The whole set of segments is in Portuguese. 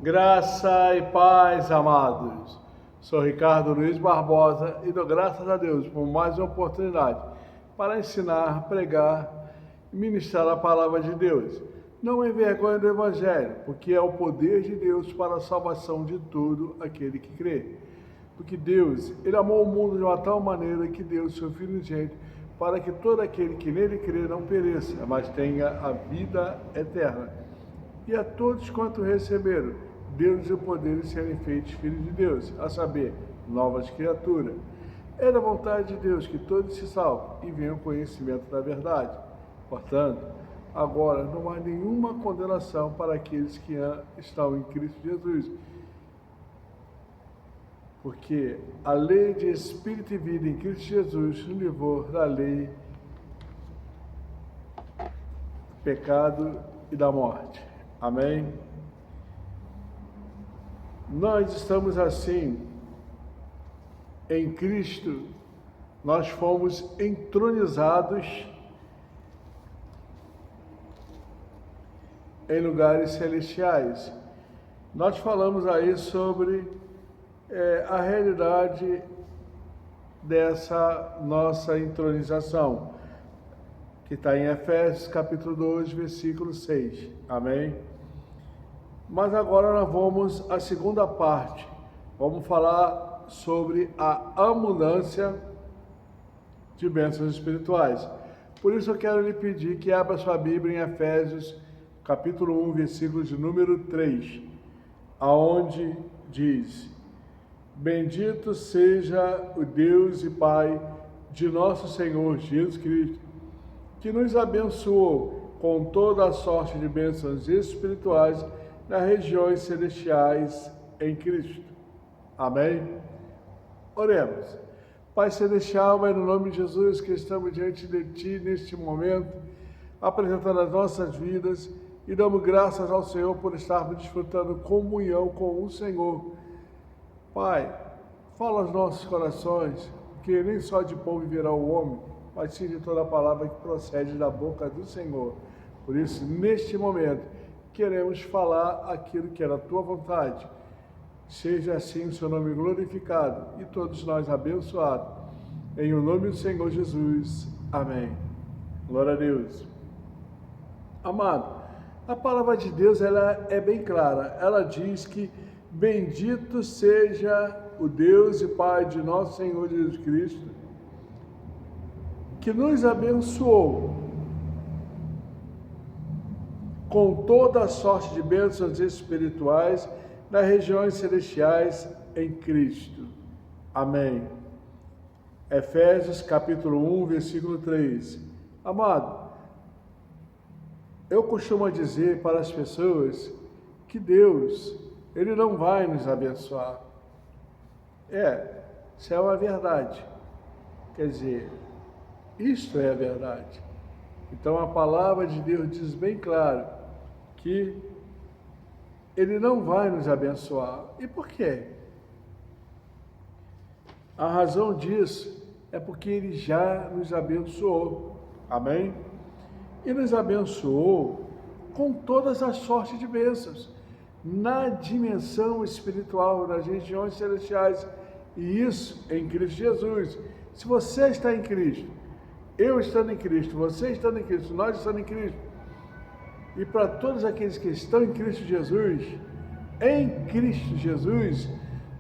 Graça e paz, amados. Sou Ricardo Luiz Barbosa e dou graças a Deus por mais uma oportunidade para ensinar, pregar e ministrar a palavra de Deus. Não envergonhe do Evangelho, porque é o poder de Deus para a salvação de todo aquele que crê. Porque Deus, Ele amou o mundo de uma tal maneira que deu seu Filho unigênito para que todo aquele que nele crê não pereça, mas tenha a vida eterna. E a todos quanto receberam, deu-lhes o poder de serem feitos filhos de Deus, a saber, novas criaturas. É da vontade de Deus que todos se salvem e venham ao conhecimento da verdade. Portanto, agora não há nenhuma condenação para aqueles que estão em Cristo Jesus, porque a lei de Espírito e vida em Cristo Jesus nos livrou da lei do pecado e da morte. Amém? Nós estamos assim, em Cristo, nós fomos entronizados em lugares celestiais. Nós falamos aí sobre a realidade dessa nossa entronização, que está em Efésios capítulo 2, versículo 6. Amém? Mas agora nós vamos à segunda parte. Vamos falar sobre a abundância de bênçãos espirituais. Por isso eu quero lhe pedir que abra sua Bíblia em Efésios capítulo 1, versículo de número 3, aonde diz: Bendito seja o Deus e Pai de nosso Senhor Jesus Cristo, que nos abençoou com toda a sorte de bênçãos espirituais nas regiões celestiais em Cristo. Amém? Oremos. Pai Celestial, é no nome de Jesus que estamos diante de Ti neste momento, apresentando as nossas vidas e damos graças ao Senhor por estarmos desfrutando comunhão com o Senhor. Pai, fala aos nossos corações, que nem só de pão viverá o homem, mas sim de toda a palavra que procede da boca do Senhor. Por isso, neste momento, queremos falar aquilo que é da Tua vontade. Seja assim o Seu nome glorificado e todos nós abençoados. Em o nome do Senhor Jesus. Amém. Glória a Deus. Amado, a palavra de Deus ela é bem clara. Ela diz que bendito seja o Deus e Pai de nosso Senhor Jesus Cristo, que nos abençoou com toda a sorte de bênçãos espirituais nas regiões celestiais em Cristo. Amém. Efésios capítulo 1, versículo 3. Amado, eu costumo dizer para as pessoas que Deus, Ele não vai nos abençoar. Isso é uma verdade. Quer dizer, isto é a verdade. Então a palavra de Deus diz bem claro que Ele não vai nos abençoar. E por quê? A razão disso é porque Ele já nos abençoou. Amém? E nos abençoou com todas as sortes de bênçãos na dimensão espiritual, nas regiões celestiais, e isso em Cristo Jesus. Se você está em Cristo, eu estando em Cristo, você estando em Cristo, nós estando em Cristo, e para todos aqueles que estão em Cristo Jesus,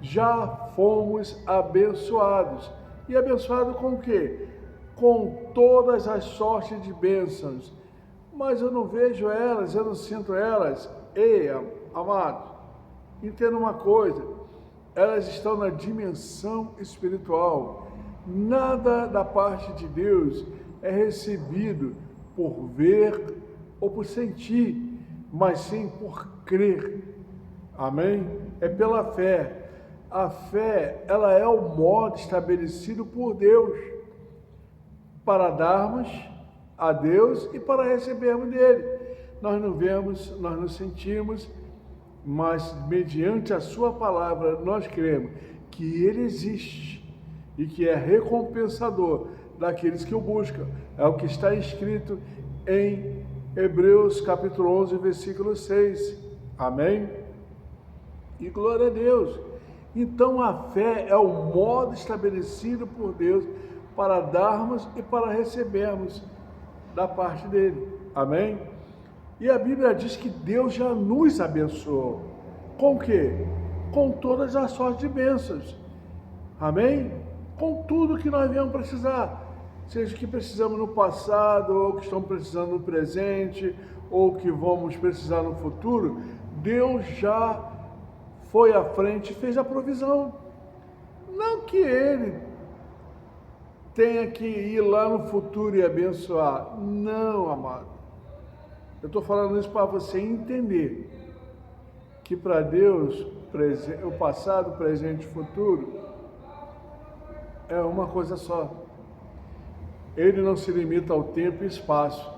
já fomos abençoados. E abençoados com o quê? Com todas as sortes de bênçãos. Mas eu não vejo elas, eu não sinto elas. Ei, amado, entenda uma coisa, elas estão na dimensão espiritual. Nada da parte de Deus é recebido por ver ou por sentir, mas sim por crer. Amém? É pela fé. A fé, ela é o modo estabelecido por Deus para darmos a Deus e para recebermos dele. Nós não vemos, nós não sentimos, mas mediante a sua palavra nós cremos que ele existe e que é recompensador daqueles que o buscam. É o que está escrito em Hebreus capítulo 11, versículo 6. Amém? E glória a Deus. Então a fé é o modo estabelecido por Deus para darmos e para recebermos da parte dele. Amém? E a Bíblia diz que Deus já nos abençoou. Com o quê? Com todas as sortes de bênçãos. Amém? Com tudo que nós viemos precisar. Seja que precisamos no passado, ou que estamos precisando no presente, ou que vamos precisar no futuro, Deus já foi à frente e fez a provisão. Não que Ele tenha que ir lá no futuro e abençoar. Não, amado. Eu estou falando isso para você entender que para Deus o passado, o presente e o futuro é uma coisa só. Ele não se limita ao tempo e espaço,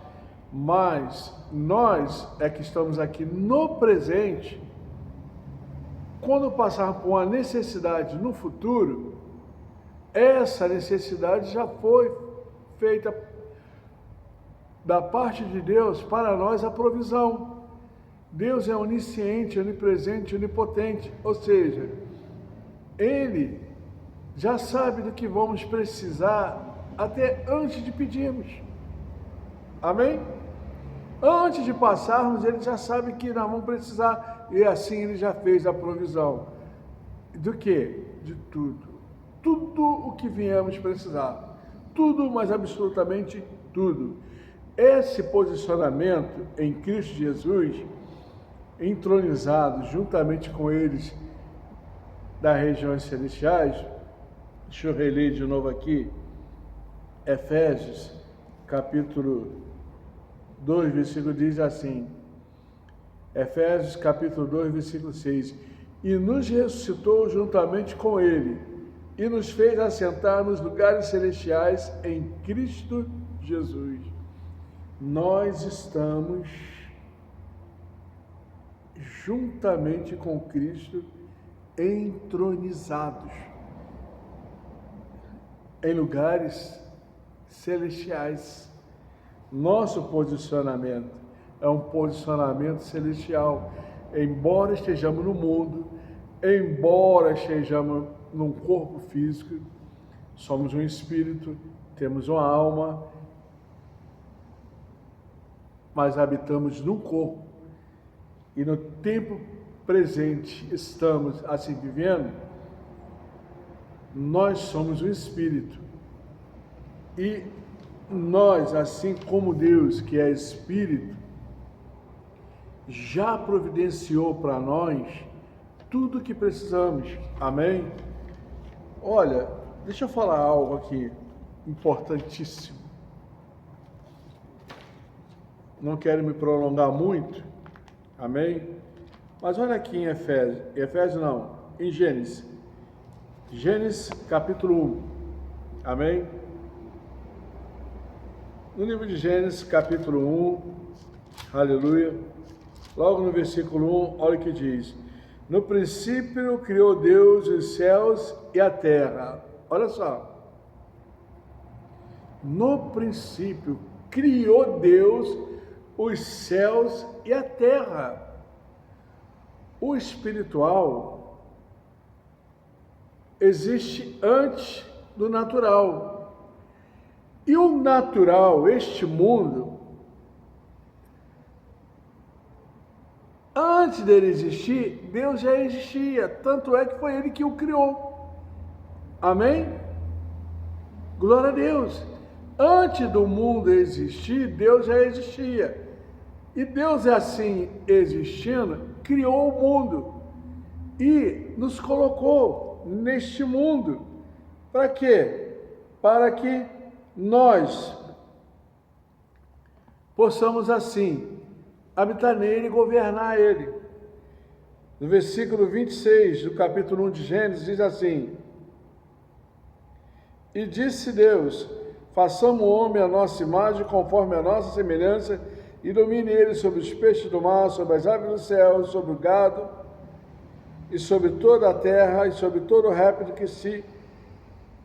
mas nós é que estamos aqui no presente. Quando passar por uma necessidade no futuro, essa necessidade já foi feita da parte de Deus para nós a provisão. Deus é onisciente, onipresente, onipotente, ou seja, Ele já sabe do que vamos precisar até antes de pedirmos. Amém? Antes de passarmos, Ele já sabe que nós vamos precisar, e assim Ele já fez a provisão. Do quê? De tudo. Tudo o que viemos precisar. Tudo, mas absolutamente tudo. Esse posicionamento em Cristo Jesus, entronizado juntamente com eles das regiões celestiais, deixa eu reler de novo aqui, Efésios, capítulo 2, versículo diz assim, Efésios, capítulo 2, versículo 6, e nos ressuscitou juntamente com Ele, e nos fez assentar nos lugares celestiais em Cristo Jesus. Nós estamos juntamente com Cristo entronizados em lugares celestiais. Nosso posicionamento é um posicionamento celestial. Embora estejamos no mundo, embora estejamos num corpo físico, somos um espírito, temos uma alma, mas habitamos num corpo. E no tempo presente estamos assim vivendo, nós somos um espírito. E nós, assim como Deus, que é espírito, já providenciou para nós tudo o que precisamos. Amém? Olha, deixa eu falar algo aqui importantíssimo. Não quero me prolongar muito. Amém? Mas olha aqui em em Gênesis. Gênesis capítulo 1. Amém? No livro de Gênesis capítulo 1, aleluia, logo no versículo 1, olha o que diz: no princípio criou Deus os céus e a terra. Olha só. No princípio criou Deus os céus e a terra. O espiritual existe antes do natural. E o natural, este mundo, antes dele existir, Deus já existia. Tanto é que foi Ele que o criou. Amém? Glória a Deus. Antes do mundo existir, Deus já existia. E Deus, assim existindo, criou o mundo e nos colocou neste mundo. Para quê? Para que nós possamos assim habitar nele e governar ele. No versículo 26 do capítulo 1 de Gênesis diz assim: e disse Deus, façamos o homem à nossa imagem, conforme a nossa semelhança, e domine ele sobre os peixes do mar, sobre as aves do céu, sobre o gado, e sobre toda a terra, e sobre todo o réptil que se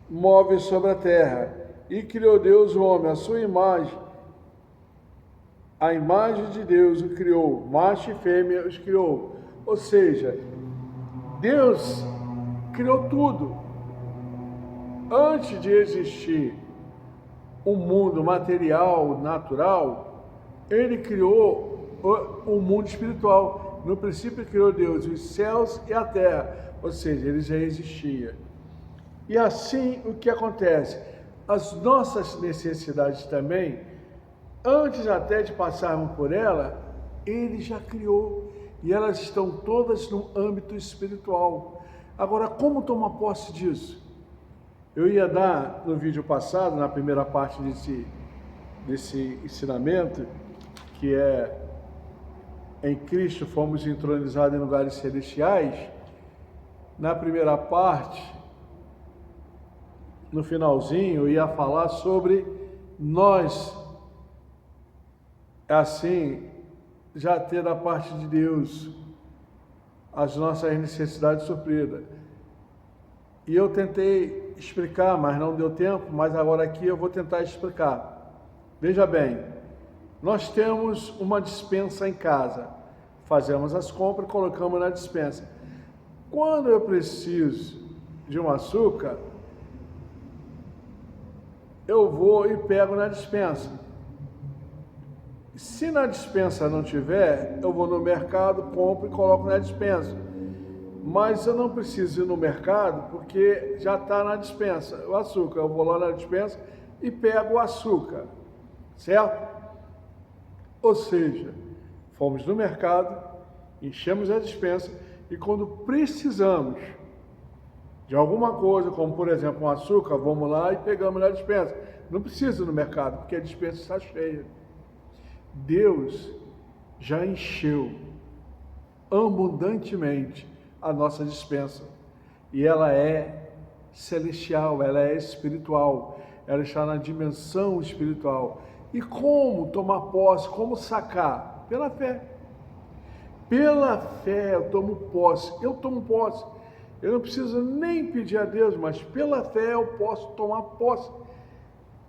move sobre a terra. E criou Deus o homem, a sua imagem, a imagem de Deus o criou, macho e fêmea os criou. Ou seja, Deus criou tudo. Antes de existir o mundo material, natural, ele criou o mundo espiritual. No princípio criou Deus os céus e a terra, ou seja, ele já existia. E assim o que acontece? As nossas necessidades também, antes até de passarmos por ela, ele já criou. E elas estão todas no âmbito espiritual. Agora, como tomar posse disso? Eu ia dar no vídeo passado, na primeira parte desse ensinamento, que é em Cristo fomos entronizados em lugares celestiais. Na primeira parte, no finalzinho, eu ia falar sobre nós, assim, já ter da parte de Deus as nossas necessidades supridas. E eu tentei explicar, mas não deu tempo, mas agora aqui eu vou tentar explicar. Veja bem, nós temos uma despensa em casa, fazemos as compras e colocamos na despensa. Quando eu preciso de um açúcar, eu vou e pego na despensa. Se na despensa não tiver, eu vou no mercado, compro e coloco na despensa. Mas eu não preciso ir no mercado porque já está na despensa o açúcar. Eu vou lá na despensa e pego o açúcar, certo? Ou seja, fomos no mercado, enchemos a despensa e quando precisamos de alguma coisa, como por exemplo um açúcar, vamos lá e pegamos na despensa. Não precisa ir no mercado porque a despensa está cheia. Deus já encheu abundantemente a nossa despensa. E ela é celestial, ela é espiritual, ela está na dimensão espiritual. E como tomar posse, como sacar? Pela fé. Pela fé eu tomo posse. Eu não preciso nem pedir a Deus, mas pela fé eu posso tomar posse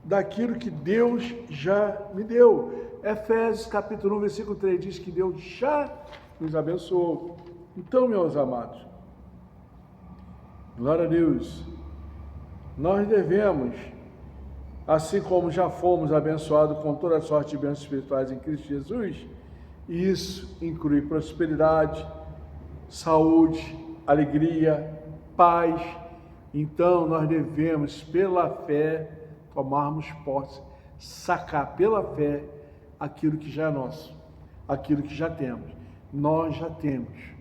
daquilo que Deus já me deu. Efésios capítulo 1, versículo 3 diz que Deus já nos abençoou. Então, meus amados, glória a Deus, nós devemos, assim como já fomos abençoados com toda sorte de bênçãos espirituais em Cristo Jesus, e isso inclui prosperidade, saúde, alegria, paz. Então, nós devemos, pela fé, tomarmos posse, sacar pela fé aquilo que já é nosso, aquilo que já temos. Nós já temos.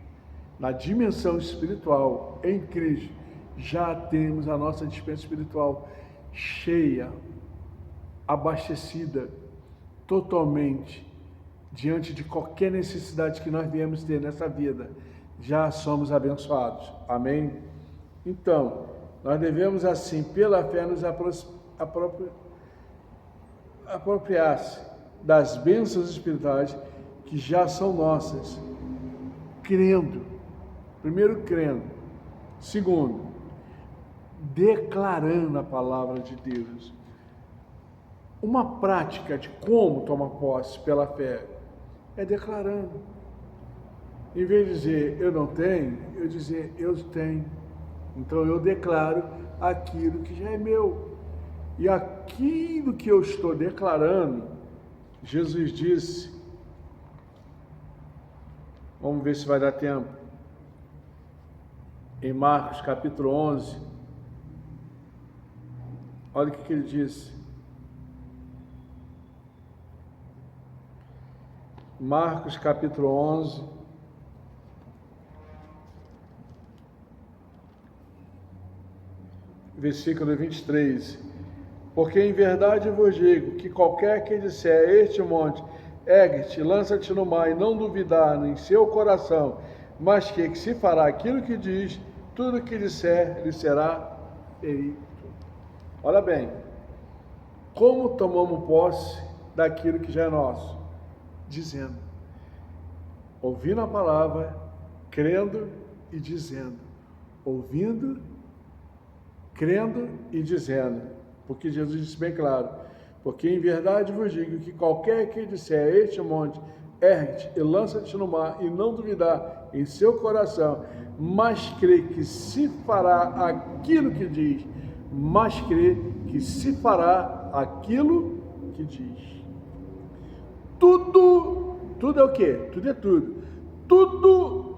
Na dimensão espiritual, em Cristo, já temos a nossa despensa espiritual cheia, abastecida, totalmente, diante de qualquer necessidade que nós viemos ter nessa vida, já somos abençoados. Amém? Então, nós devemos assim, pela fé, nos apropriar-se das bênçãos espirituais que já são nossas, crendo. Primeiro, crendo. Segundo, declarando a palavra de Deus. Uma prática de como tomar posse pela fé é declarando. Em vez de dizer eu não tenho, eu dizer eu tenho. Então eu declaro aquilo que já é meu. E aquilo que eu estou declarando, Jesus disse, vamos ver se vai dar tempo, em Marcos capítulo 11, olha o que ele disse. Marcos capítulo 11, versículo 23. Porque em verdade vos digo que qualquer que disser a este monte, ergue-te, lança-te no mar, e não duvidar em seu coração, mas que se fará aquilo que diz, tudo que disser lhe será feito. Olha bem, como tomamos posse daquilo que já é nosso? Dizendo, ouvindo a palavra, crendo e dizendo, ouvindo, crendo e dizendo, porque Jesus disse bem claro, porque em verdade vos digo que qualquer que disser a este monte, ergue-te e lança-te no mar, e não duvidar em seu coração, mas crê que se fará aquilo que diz, mas crê que se fará aquilo que diz. Tudo é o quê? Tudo é tudo. Tudo